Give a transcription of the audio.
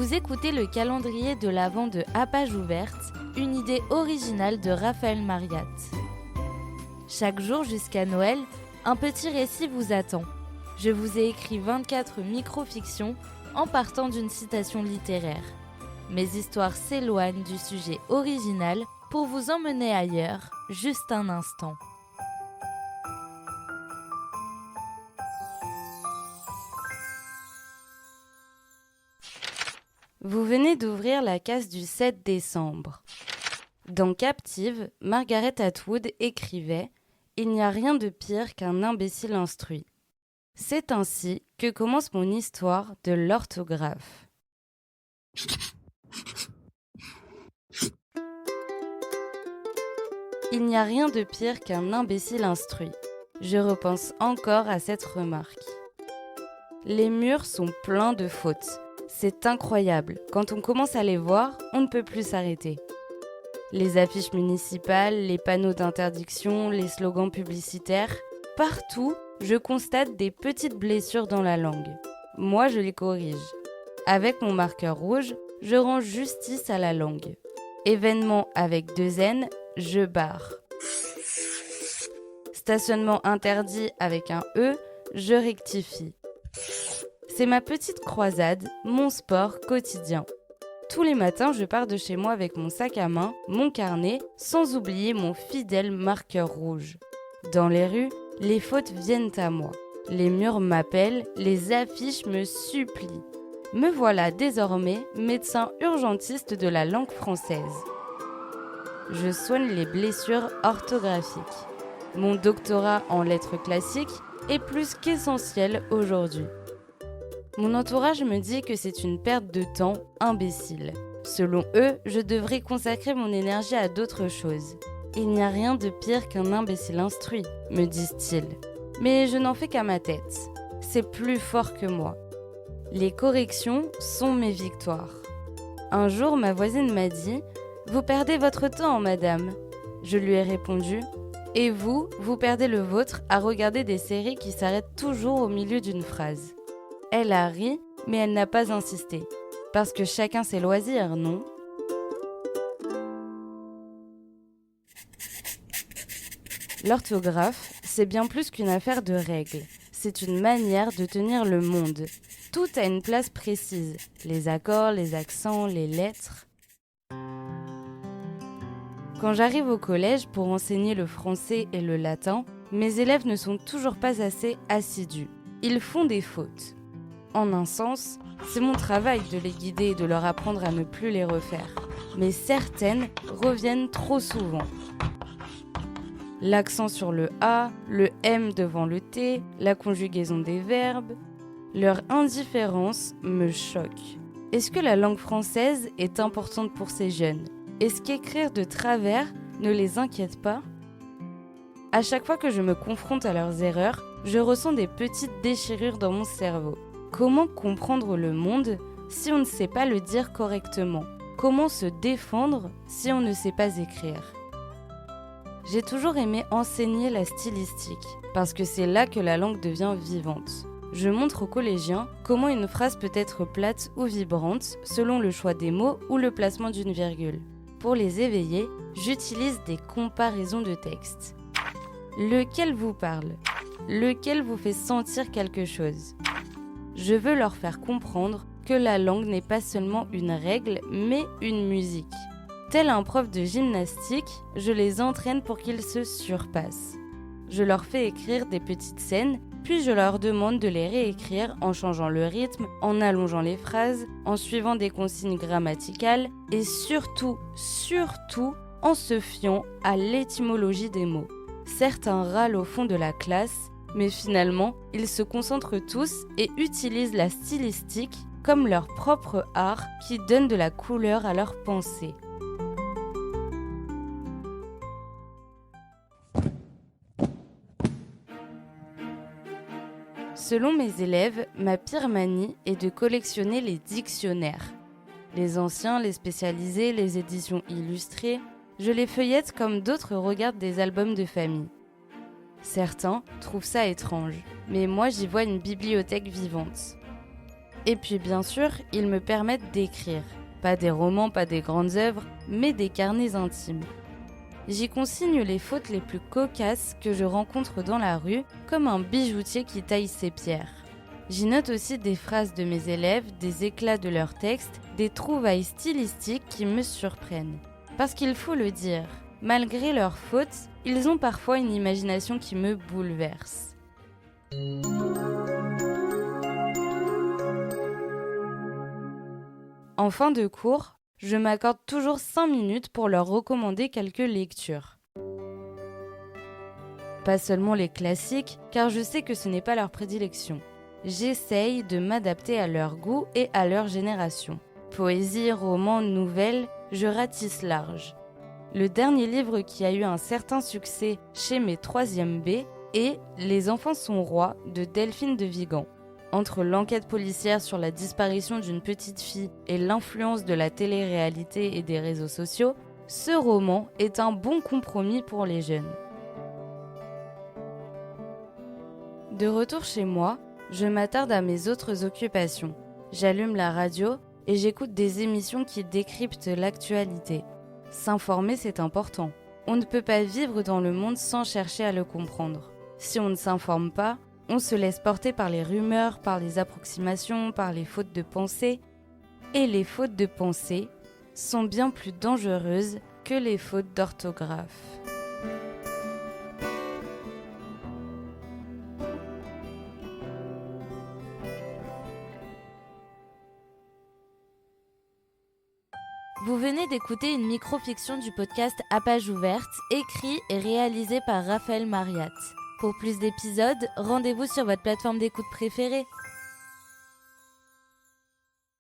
Vous écoutez le calendrier de l'Avent de À Page Ouverte, une idée originale de Raphaël Mariat. Chaque jour jusqu'à Noël, un petit récit vous attend. Je vous ai écrit 24 micro-fictions en partant d'une citation littéraire. Mes histoires s'éloignent du sujet original pour vous emmener ailleurs, juste un instant. Vous venez d'ouvrir la case du 7 décembre. Dans Captive, Margaret Atwood écrivait « Il n'y a rien de pire qu'un imbécile instruit ». C'est ainsi que commence mon histoire de l'orthographe. Il n'y a rien de pire qu'un imbécile instruit. Je repense encore à cette remarque. Les murs sont pleins de fautes. C'est incroyable. Quand on commence à les voir, on ne peut plus s'arrêter. Les affiches municipales, les panneaux d'interdiction, les slogans publicitaires, partout, je constate des petites blessures dans la langue. Moi, je les corrige. Avec mon marqueur rouge, je rends justice à la langue. Événement avec 2 N, je barre. Stationnement interdit avec un E, je rectifie. C'est ma petite croisade, mon sport quotidien. Tous les matins, je pars de chez moi avec mon sac à main, mon carnet, sans oublier mon fidèle marqueur rouge. Dans les rues, les fautes viennent à moi. Les murs m'appellent, les affiches me supplient. Me voilà désormais médecin urgentiste de la langue française. Je soigne les blessures orthographiques. Mon doctorat en lettres classiques est plus qu'essentiel aujourd'hui. Mon entourage me dit que c'est une perte de temps imbécile. Selon eux, je devrais consacrer mon énergie à d'autres choses. Il n'y a rien de pire qu'un imbécile instruit, me disent-ils. Mais je n'en fais qu'à ma tête. C'est plus fort que moi. Les corrections sont mes victoires. Un jour, ma voisine m'a dit « Vous perdez votre temps, madame ». Je lui ai répondu « Et vous, vous perdez le vôtre à regarder des séries qui s'arrêtent toujours au milieu d'une phrase ». Elle a ri, mais elle n'a pas insisté. Parce que chacun ses loisirs, non ? L'orthographe, c'est bien plus qu'une affaire de règles. C'est une manière de tenir le monde. Tout a une place précise. Les accords, les accents, les lettres. Quand j'arrive au collège pour enseigner le français et le latin, mes élèves ne sont toujours pas assez assidus. Ils font des fautes. En un sens, c'est mon travail de les guider et de leur apprendre à ne plus les refaire. Mais certaines reviennent trop souvent. L'accent sur le A, le M devant le T, la conjugaison des verbes. Leur indifférence me choque. Est-ce que la langue française est importante pour ces jeunes ? Est-ce qu'écrire de travers ne les inquiète pas ? À chaque fois que je me confronte à leurs erreurs, je ressens des petites déchirures dans mon cerveau. Comment comprendre le monde si on ne sait pas le dire correctement ? Comment se défendre si on ne sait pas écrire ? J'ai toujours aimé enseigner la stylistique, parce que c'est là que la langue devient vivante. Je montre aux collégiens comment une phrase peut être plate ou vibrante selon le choix des mots ou le placement d'une virgule. Pour les éveiller, j'utilise des comparaisons de textes. Lequel vous parle ? Lequel vous fait sentir quelque chose ? Je veux leur faire comprendre que la langue n'est pas seulement une règle, mais une musique. Tel un prof de gymnastique, je les entraîne pour qu'ils se surpassent. Je leur fais écrire des petites scènes, puis je leur demande de les réécrire en changeant le rythme, en allongeant les phrases, en suivant des consignes grammaticales et surtout en se fiant à l'étymologie des mots. Certains râlent au fond de la classe, mais finalement, ils se concentrent tous et utilisent la stylistique comme leur propre art qui donne de la couleur à leurs pensées. Selon mes élèves, ma pire manie est de collectionner les dictionnaires. Les anciens, les spécialisés, les éditions illustrées, je les feuillette comme d'autres regardent des albums de famille. Certains trouvent ça étrange, mais moi j'y vois une bibliothèque vivante. Et puis bien sûr, ils me permettent d'écrire. Pas des romans, pas des grandes œuvres, mais des carnets intimes. J'y consigne les fautes les plus cocasses que je rencontre dans la rue, comme un bijoutier qui taille ses pierres. J'y note aussi des phrases de mes élèves, des éclats de leurs textes, des trouvailles stylistiques qui me surprennent. Parce qu'il faut le dire, malgré leurs fautes, ils ont parfois une imagination qui me bouleverse. En fin de cours, je m'accorde toujours 5 minutes pour leur recommander quelques lectures. Pas seulement les classiques, car je sais que ce n'est pas leur prédilection. J'essaye de m'adapter à leur goût et à leur génération. Poésie, romans, nouvelles, je ratisse large. Le dernier livre qui a eu un certain succès chez mes 3e B est Les enfants sont rois de Delphine de Vigan. Entre l'enquête policière sur la disparition d'une petite fille et l'influence de la télé-réalité et des réseaux sociaux, ce roman est un bon compromis pour les jeunes. De retour chez moi, je m'attarde à mes autres occupations. J'allume la radio et j'écoute des émissions qui décryptent l'actualité. S'informer, c'est important. On ne peut pas vivre dans le monde sans chercher à le comprendre. Si on ne s'informe pas, on se laisse porter par les rumeurs, par les approximations, par les fautes de pensée. Et les fautes de pensée sont bien plus dangereuses que les fautes d'orthographe. Vous venez d'écouter une micro-fiction du podcast À page ouverte, écrit et réalisé par Raphaël Mariat. Pour plus d'épisodes, rendez-vous sur votre plateforme d'écoute préférée.